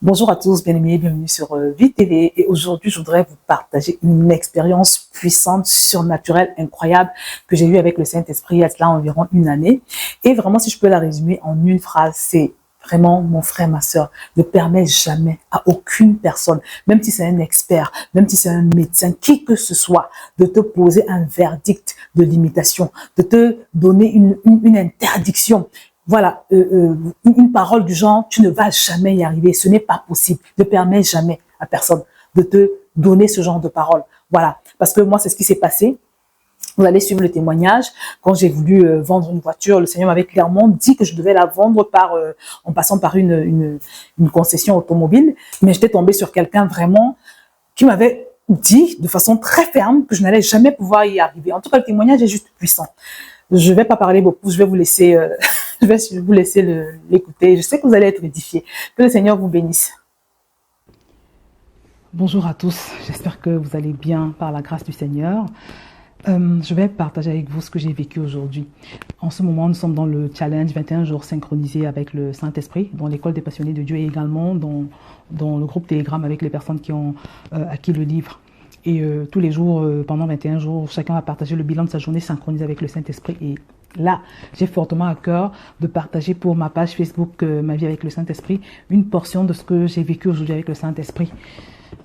Bonjour à tous, bien-aimés, bienvenue sur VTV. Et aujourd'hui, je voudrais vous partager une expérience puissante, surnaturelle, incroyable que j'ai eue avec le Saint-Esprit il y a cela environ une année. Et vraiment, si je peux la résumer en une phrase, c'est vraiment, mon frère, ma sœur, ne permet jamais à aucune personne, même si c'est un expert, même si c'est un médecin, qui que ce soit, de te poser un verdict de limitation, de te donner une interdiction. Voilà, une parole du genre, tu ne vas jamais y arriver, ce n'est pas possible. Ne permets jamais à personne de te donner ce genre de parole. Voilà, parce que moi, c'est ce qui s'est passé. Vous allez suivre le témoignage. Quand j'ai voulu vendre une voiture, le Seigneur m'avait clairement dit que je devais la vendre en passant par une concession automobile. Mais j'étais tombée sur quelqu'un vraiment qui m'avait dit de façon très ferme que je n'allais jamais pouvoir y arriver. En tout cas, le témoignage est juste puissant. Je ne vais pas parler beaucoup, je vais vous laisser, l'écouter. Je sais que vous allez être édifiés. Que le Seigneur vous bénisse. Bonjour à tous, j'espère que vous allez bien par la grâce du Seigneur. Je vais partager avec vous ce que j'ai vécu aujourd'hui. En ce moment, nous sommes dans le challenge 21 jours synchronisés avec le Saint-Esprit, dans l'école des passionnés de Dieu et également dans le groupe Telegram avec les personnes qui ont acquis le livre. Et tous les jours, pendant 21 jours, chacun va partager le bilan de sa journée synchronisée avec le Saint-Esprit. Et là, j'ai fortement à cœur de partager pour ma page Facebook Ma vie avec le Saint-Esprit, une portion de ce que j'ai vécu aujourd'hui avec le Saint-Esprit.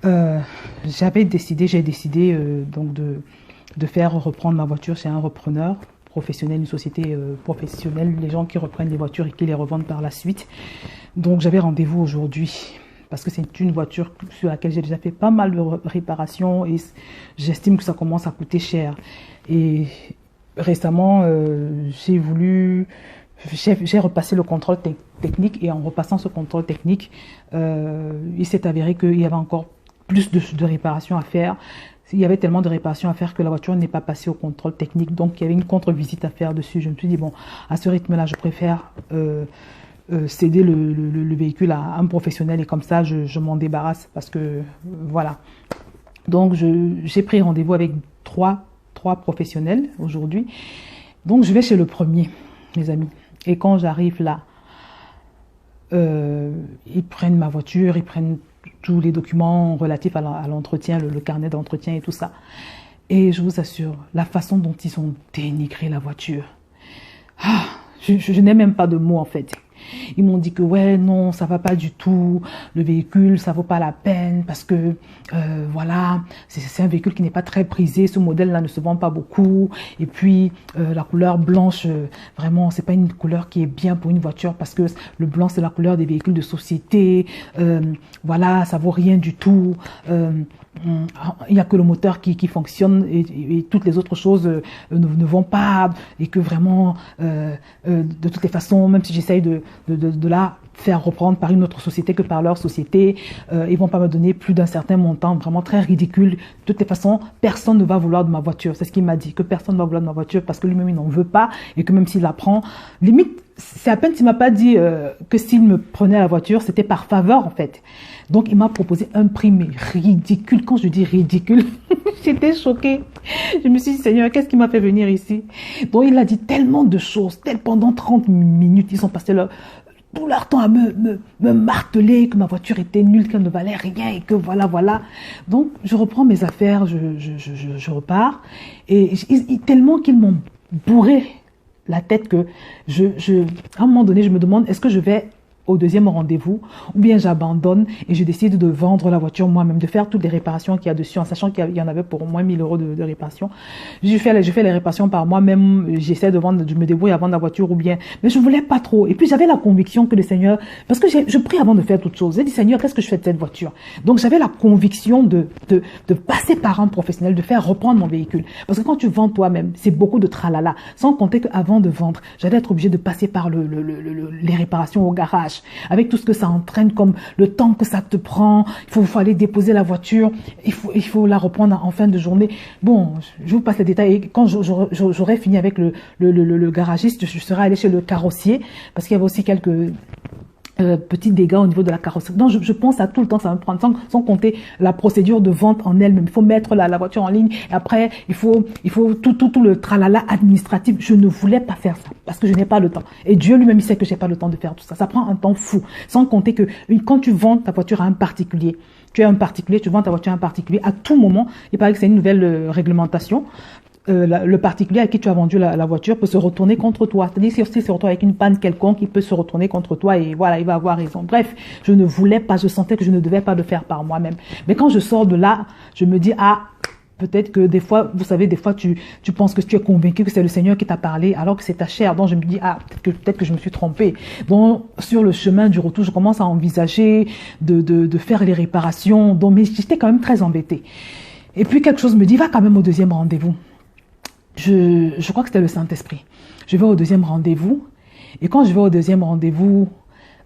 J'ai décidé donc de faire reprendre ma voiture chez un repreneur professionnel, une société professionnelle, les gens qui reprennent les voitures et qui les revendent par la suite. Donc j'avais rendez-vous aujourd'hui parce que c'est une voiture sur laquelle j'ai déjà fait pas mal de réparations et j'estime que ça commence à coûter cher. Et récemment, j'ai repassé le contrôle technique et en repassant ce contrôle technique, il s'est avéré qu'il y avait encore plus de réparations à faire. Il y avait tellement de réparations à faire que la voiture n'est pas passée au contrôle technique. Donc, il y avait une contre-visite à faire dessus. Je me suis dit, bon, à ce rythme-là, je préfère céder le véhicule à un professionnel et comme ça, je m'en débarrasse parce que, voilà. Donc, j'ai pris rendez-vous avec trois professionnels aujourd'hui. Donc, je vais chez le premier, mes amis. Et quand j'arrive là, ils prennent ma voiture, ils prennent tous les documents relatifs à l'entretien, le carnet d'entretien et tout ça. Et je vous assure, la façon dont ils ont dénigré la voiture, je n'ai même pas de mots en fait. Ils m'ont dit que ouais, non, ça va pas du tout, le véhicule, ça vaut pas la peine parce que voilà, c'est un véhicule qui n'est pas très prisé, ce modèle-là ne se vend pas beaucoup. Et puis la couleur blanche, vraiment, c'est pas une couleur qui est bien pour une voiture parce que le blanc c'est la couleur des véhicules de société. Voilà, ça vaut rien du tout. Il n'y a que le moteur qui fonctionne et toutes les autres choses ne vont pas et que vraiment de toutes les façons, même si j'essaye de la faire reprendre par une autre société que par leur société, ils vont pas me donner plus d'un certain montant, vraiment très ridicule. De toutes les façons, personne ne va vouloir de ma voiture. C'est ce qu'il m'a dit, que personne ne va vouloir de ma voiture parce que lui-même il n'en veut pas et que même s'il la prend, limite, c'est à peine s'il m'a pas dit que s'il me prenait la voiture, c'était par faveur en fait. Donc il m'a proposé un prix mais ridicule. Quand je dis ridicule, j'étais choquée. Je me suis dit, Seigneur, qu'est-ce qui m'a fait venir ici? Donc il a dit tellement de choses, pendant 30 minutes, ils ont passé tout leur temps à me marteler que ma voiture était nulle, qu'elle ne valait rien et que voilà. Donc je reprends mes affaires, je repars et tellement qu'ils m'ont bourré la tête que à un moment donné, je me demande, est-ce que je vais au deuxième rendez-vous ou bien j'abandonne et je décide de vendre la voiture moi-même, de faire toutes les réparations qu'il y a dessus en sachant qu'il y en avait pour au moins 1000 € de réparation. Je fais les réparations par moi-même, j'essaie de vendre, je me débrouille à vendre la voiture ou bien, mais je voulais pas trop. Et puis j'avais la conviction que le Seigneur, parce que je prie avant de faire toute chose. J'ai dit, Seigneur, qu'est-ce que je fais de cette voiture? Donc j'avais la conviction de passer par un professionnel, de faire reprendre mon véhicule. Parce que quand tu vends toi-même, c'est beaucoup de tralala. Sans compter qu'avant de vendre, j'allais être obligée de passer par les réparations au garage. Avec tout ce que ça entraîne comme le temps que ça te prend, il faut aller déposer la voiture, il faut la reprendre en fin de journée. Bon, je vous passe les détails. Et quand j'aurai fini avec le garagiste, je serai allée chez le carrossier parce qu'il y avait aussi quelques petits dégâts au niveau de la carrosserie. Donc, je pense à tout le temps, ça va me prendre, sans compter la procédure de vente en elle-même. Il faut mettre la voiture en ligne, et après, il faut tout le tralala administratif. Je ne voulais pas faire ça, parce que je n'ai pas le temps. Et Dieu lui-même, il sait que j'ai pas le temps de faire tout ça. Ça prend un temps fou. Sans compter que quand tu vends ta voiture à un particulier, tu es un particulier, tu vends ta voiture à un particulier, à tout moment, il paraît que c'est une nouvelle réglementation. Le particulier à qui tu as vendu la voiture peut se retourner contre toi. C'est-à-dire si se retrouve avec une panne quelconque, il peut se retourner contre toi et voilà, il va avoir raison. Bref, je ne voulais pas, je sentais que je ne devais pas le faire par moi-même. Mais quand je sors de là, je me dis, ah, peut-être que des fois, vous savez, des fois, tu penses que tu es convaincu que c'est le Seigneur qui t'a parlé, alors que c'est ta chair. Donc, je me dis, ah, peut-être que je me suis trompée. Donc, sur le chemin du retour, je commence à envisager de faire les réparations. Donc, mais j'étais quand même très embêtée. Et puis, quelque chose me dit, va quand même au deuxième rendez-vous. Je crois que c'était le Saint-Esprit. Je vais au deuxième rendez-vous. Et quand je vais au deuxième rendez-vous,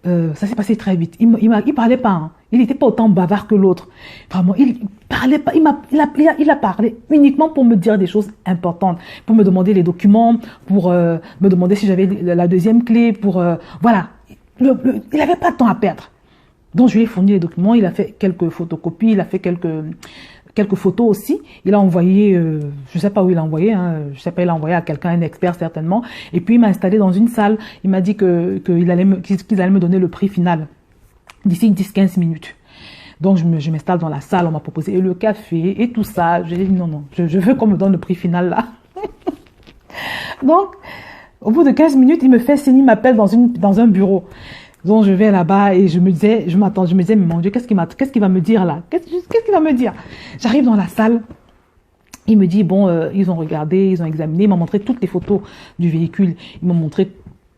ça s'est passé très vite. Il parlait pas. Hein. Il n'était pas autant bavard que l'autre. Vraiment, il parlait pas. Il a parlé uniquement pour me dire des choses importantes, pour me demander les documents, pour me demander si j'avais la deuxième clé, pour voilà. Il n'avait pas de temps à perdre. Donc je lui ai fourni les documents. Il a fait quelques photocopies. Il a fait quelques photos aussi. Il a envoyé, je sais pas où il a envoyé, hein, je sais pas, il a envoyé à quelqu'un, un expert certainement. Et puis il m'a installé dans une salle. Il m'a dit qu'ils allaient me donner le prix final d'ici 10-15 minutes. Donc je m'installe dans la salle, on m'a proposé le café et tout ça. J'ai dit non, je veux qu'on me donne le prix final là. Donc au bout de 15 minutes, il me fait signe, il m'appelle dans un bureau. Donc je vais là-bas et je me disais, mais mon Dieu, qu'est-ce qu'il va me dire là? Qu'est-ce qu'il va me dire? J'arrive dans la salle, il me dit, bon, ils ont regardé, ils ont examiné, il m'a montré toutes les photos du véhicule, il m'a montré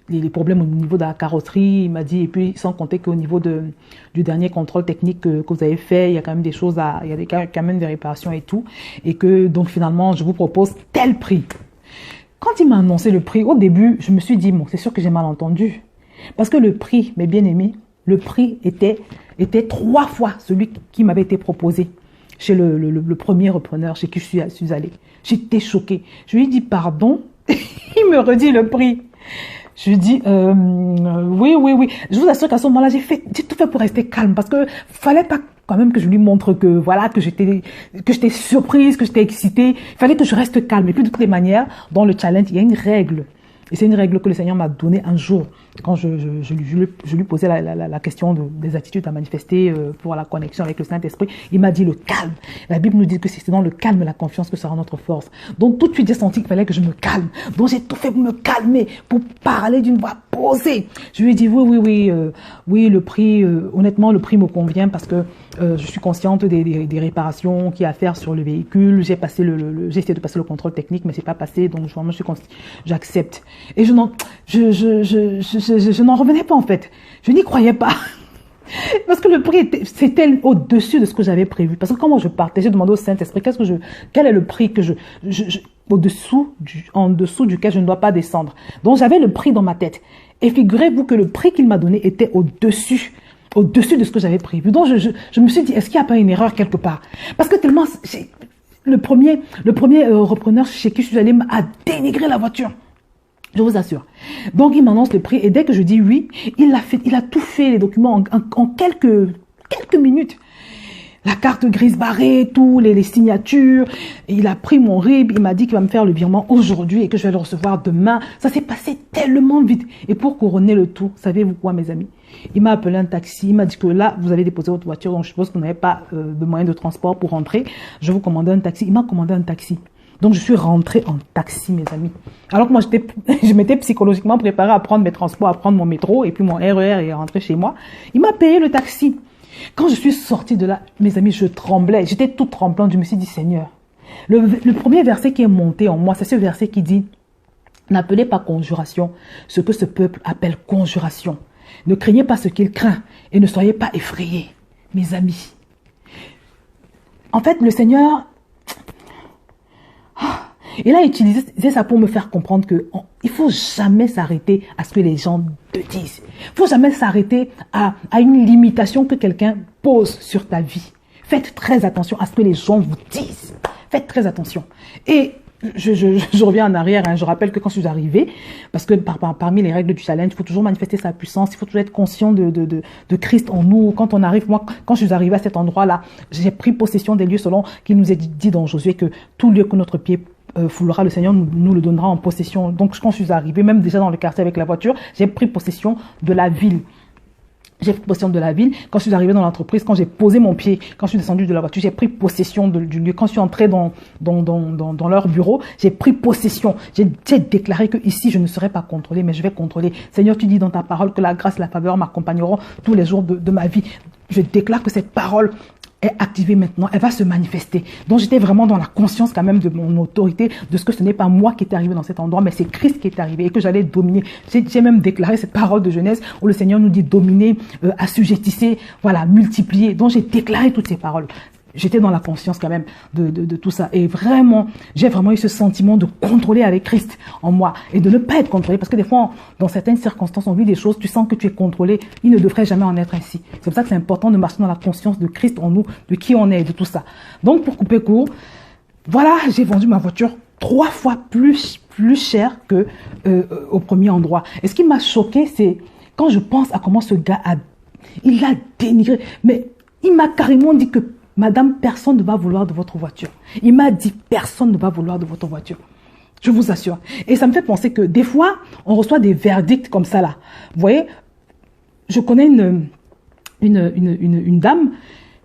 les problèmes au niveau de la carrosserie, il m'a dit, et puis sans compter qu'au niveau du dernier contrôle technique que vous avez fait, il y a quand même des choses il y a quand même des réparations et tout, et que donc finalement, je vous propose tel prix. Quand il m'a annoncé le prix, au début, je me suis dit, bon, c'est sûr que j'ai mal entendu. Parce que le prix, mes bien-aimés, le prix était 3 fois celui qui m'avait été proposé chez le premier repreneur chez qui je suis allée. J'étais choquée. Je lui ai dit pardon. Il me redit le prix. Je lui dis oui. Je vous assure qu'à ce moment-là, j'ai tout fait pour rester calme parce que fallait pas quand même que je lui montre que voilà que j'étais surprise, que j'étais excitée. Il fallait que je reste calme. Et puis de toutes les manières, dans le challenge, il y a une règle. Et c'est une règle que le Seigneur m'a donnée un jour, quand je lui posais la question des attitudes à manifester pour la connexion avec le Saint-Esprit. Il m'a dit le calme. La Bible nous dit que c'est dans le calme et la confiance que sera notre force. Donc tout de suite, j'ai senti qu'il fallait que je me calme. Donc j'ai tout fait pour me calmer, pour parler d'une voix posée. Je lui ai dit oui, le prix, honnêtement, le prix me convient parce que je suis consciente des réparations qu'il y a à faire sur le véhicule. J'ai essayé de passer le contrôle technique, mais c'est pas passé. Donc vraiment, j'accepte. Et je n'en revenais pas en fait. Je n'y croyais pas. Parce que le prix c'était au-dessus de ce que j'avais prévu. Parce que quand moi je partais, j'ai demandé au Saint-Esprit, quel est le prix que en dessous duquel je ne dois pas descendre. Donc j'avais le prix dans ma tête. Et figurez-vous que le prix qu'il m'a donné était au-dessus de ce que j'avais prévu. Donc je me suis dit, est-ce qu'il n'y a pas une erreur quelque part? Parce que tellement, le premier repreneur chez qui je suis allée a dénigré la voiture. Je vous assure. Donc, il m'annonce le prix et dès que je dis oui, il a tout fait, les documents en quelques minutes. La carte grise barrée, les signatures. Et il a pris mon RIB, il m'a dit qu'il va me faire le virement aujourd'hui et que je vais le recevoir demain. Ça s'est passé tellement vite. Et pour couronner le tout, savez-vous quoi, mes amis? Il m'a appelé un taxi, il m'a dit que là, vous avez déposé votre voiture, donc je suppose que vous n'avez pas de moyen de transport pour rentrer. Je vous commandais un taxi. Il m'a commandé un taxi. Donc, je suis rentrée en taxi, mes amis. Alors que moi, je m'étais psychologiquement préparée à prendre mes transports, à prendre mon métro et puis mon RER et à rentrer chez moi. Il m'a payé le taxi. Quand je suis sortie de là, mes amis, je tremblais. J'étais toute tremblante. Je me suis dit, Seigneur, le premier verset qui est monté en moi, c'est ce verset qui dit, n'appelez pas conjuration ce que ce peuple appelle conjuration. Ne craignez pas ce qu'il craint et ne soyez pas effrayés, mes amis. En fait, le Seigneur... Il a utilisé ça pour me faire comprendre que il faut jamais s'arrêter à ce que les gens te disent. Il faut jamais s'arrêter à une limitation que quelqu'un pose sur ta vie. Faites très attention à ce que les gens vous disent. Faites très attention. Et je reviens en arrière, hein. Je rappelle que quand je suis arrivée, parce que parmi les règles du challenge, il faut toujours manifester sa puissance, il faut toujours être conscient de Christ en nous. Quand on arrive, moi, quand je suis arrivée à cet endroit-là, j'ai pris possession des lieux selon qu'il nous est dit dans Josué que tout lieu que notre pied foulera, le Seigneur nous le donnera en possession. Donc quand je suis arrivée, même déjà dans le quartier avec la voiture, j'ai pris possession de la ville. J'ai pris possession de la ville. Quand je suis arrivée dans l'entreprise, quand j'ai posé mon pied, quand je suis descendue de la voiture, j'ai pris possession du lieu. Quand je suis entrée dans leur bureau, j'ai pris possession. J'ai déclaré que ici, je ne serai pas contrôlée, mais je vais contrôler. Seigneur, tu dis dans ta parole que la grâce et la faveur m'accompagneront tous les jours de ma vie. Je déclare que cette parole est activée maintenant, elle va se manifester. Donc j'étais vraiment dans la conscience quand même de mon autorité, de ce que ce n'est pas moi qui est arrivé dans cet endroit, mais c'est Christ qui est arrivé et que j'allais dominer. J'ai même déclaré cette parole de Genèse où le Seigneur nous dit dominer, assujettissez, voilà, multiplier. Donc j'ai déclaré toutes ces paroles. J'étais dans la conscience quand même de tout ça. Et vraiment, j'ai vraiment eu ce sentiment de contrôler avec Christ en moi et de ne pas être contrôlé. Parce que des fois, dans certaines circonstances, on vit des choses, tu sens que tu es contrôlé. Il ne devrait jamais en être ainsi. C'est pour ça que c'est important de marcher dans la conscience de Christ en nous, de qui on est et de tout ça. Donc, pour couper court, voilà, j'ai vendu ma voiture 3 fois plus cher que au premier endroit. Et ce qui m'a choqué, c'est quand je pense à comment ce gars il a dénigré. Mais il m'a carrément dit que Madame, personne ne va vouloir de votre voiture. Il m'a dit, personne ne va vouloir de votre voiture. Je vous assure. Et ça me fait penser que des fois, on reçoit des verdicts comme ça là. Vous voyez, je connais une dame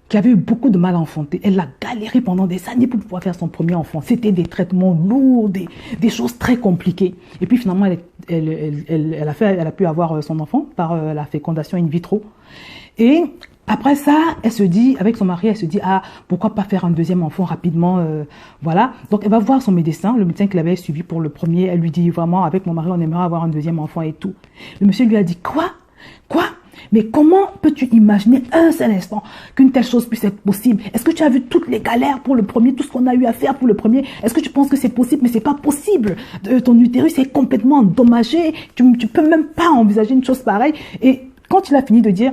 qui avait eu beaucoup de mal à enfanter. Elle a galéré pendant des années pour pouvoir faire son premier enfant. C'était des traitements lourds, des choses très compliquées. Et puis finalement, elle a pu avoir son enfant par la fécondation in vitro. Et après ça, elle se dit, avec son mari, elle se dit, ah, pourquoi pas faire un deuxième enfant rapidement, voilà. Donc, elle va voir son médecin, le médecin qui l'avait suivi pour le premier. Elle lui dit, vraiment, avec mon mari, on aimerait avoir un deuxième enfant et tout. Le monsieur lui a dit, quoi? Mais comment peux-tu imaginer un seul instant qu'une telle chose puisse être possible? Est-ce que tu as vu toutes les galères pour le premier, tout ce qu'on a eu à faire pour le premier? Est-ce que tu penses que c'est possible? Mais c'est pas possible. Ton utérus est complètement endommagé. Tu peux même pas envisager une chose pareille. Et quand il a fini de dire,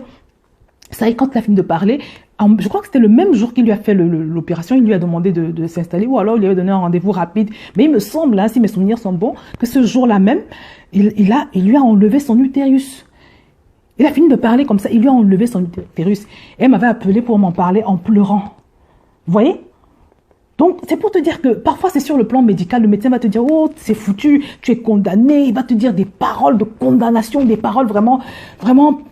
ça y est, quand il a fini de parler, je crois que c'était le même jour qu'il lui a fait l'opération, il lui a demandé de s'installer ou alors il lui a donné un rendez-vous rapide. Mais il me semble, hein, si mes souvenirs sont bons, que ce jour-là même, il lui a enlevé son utérus. Il a fini de parler comme ça, il lui a enlevé son utérus. Et elle m'avait appelé pour m'en parler en pleurant. Vous voyez? Donc, c'est pour te dire que parfois, c'est sur le plan médical, le médecin va te dire, oh, c'est foutu, tu es condamné. Il va te dire des paroles de condamnation, des paroles vraiment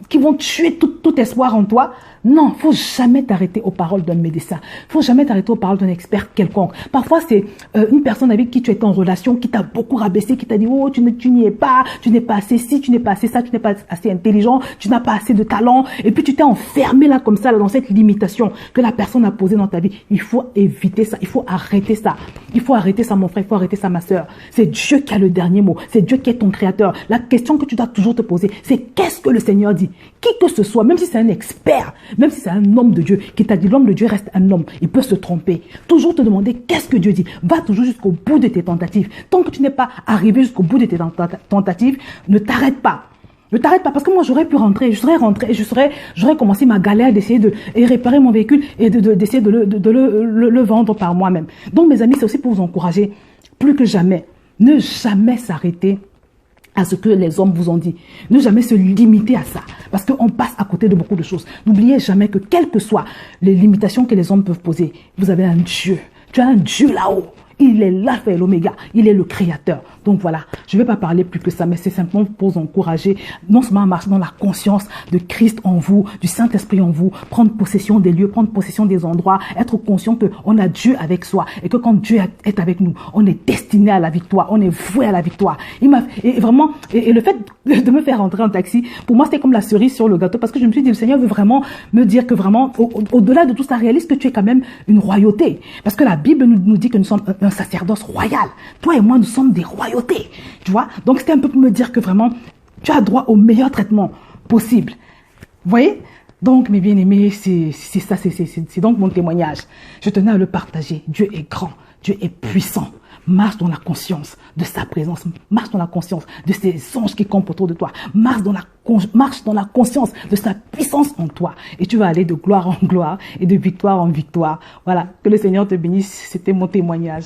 qui vont tuer tout espoir en toi. Non, faut jamais t'arrêter aux paroles d'un médecin. Faut jamais t'arrêter aux paroles d'un expert quelconque. Parfois, c'est une personne avec qui tu es en relation, qui t'a beaucoup rabaissé, qui t'a dit, oh, tu n'y es pas, tu n'es pas assez ci, tu n'es pas assez ça, tu n'es pas assez intelligent, tu n'as pas assez de talent. Et puis, tu t'es enfermé là, comme ça, là, dans cette limitation que la personne a posée dans ta vie. Il faut éviter ça. Il faut arrêter ça. Il faut arrêter ça, mon frère. Il faut arrêter ça, ma sœur. C'est Dieu qui a le dernier mot. C'est Dieu qui est ton créateur. La question que tu dois toujours te poser, c'est qu'est-ce que le Seigneur dit? Qui que ce soit, même si c'est un expert, même si c'est un homme de Dieu qui t'a dit, l'homme de Dieu reste un homme, il peut se tromper. Toujours te demander qu'est-ce que Dieu dit. Va toujours jusqu'au bout de tes tentatives. Tant que tu n'es pas arrivé jusqu'au bout de tes tentatives, ne t'arrête pas. Ne t'arrête pas, parce que moi j'aurais pu rentrer, j'aurais commencé ma galère d'essayer de réparer mon véhicule et d'essayer de le vendre par moi-même. Donc mes amis, c'est aussi pour vous encourager, plus que jamais, ne jamais s'arrêter à ce que les hommes vous ont dit. Ne jamais se limiter à ça. Parce qu'on passe à côté de beaucoup de choses. N'oubliez jamais que quelles que soient les limitations que les hommes peuvent poser, vous avez un Dieu. Tu as un Dieu là-haut. Il est l'alpha et l'oméga. Il est le créateur. Donc voilà, je ne vais pas parler plus que ça, mais c'est simplement pour vous encourager, non seulement à marcher dans la conscience de Christ en vous, du Saint-Esprit en vous, prendre possession des lieux, prendre possession des endroits, être conscient qu'on a Dieu avec soi et que quand Dieu est avec nous, on est destiné à la victoire, on est voué à la victoire. Et vraiment, et le fait de me faire rentrer en taxi, pour moi, c'était comme la cerise sur le gâteau parce que je me suis dit, le Seigneur veut vraiment me dire que vraiment, au-delà de tout ça, réalise que tu es quand même une royauté. Parce que la Bible nous dit que nous sommes un sacerdoce royal. Toi et moi, nous sommes des royautés. Tu vois? Donc, c'était un peu pour me dire que vraiment, tu as droit au meilleur traitement possible. Vous voyez? Donc, mes bien-aimés, c'est donc mon témoignage. Je tenais à le partager. Dieu est grand. Dieu est puissant. Marche dans la conscience de sa présence. Marche dans la conscience de ses anges qui campent autour de toi. Marche dans la conscience de sa puissance en toi. Et tu vas aller de gloire en gloire et de victoire en victoire. Voilà. Que le Seigneur te bénisse. C'était mon témoignage.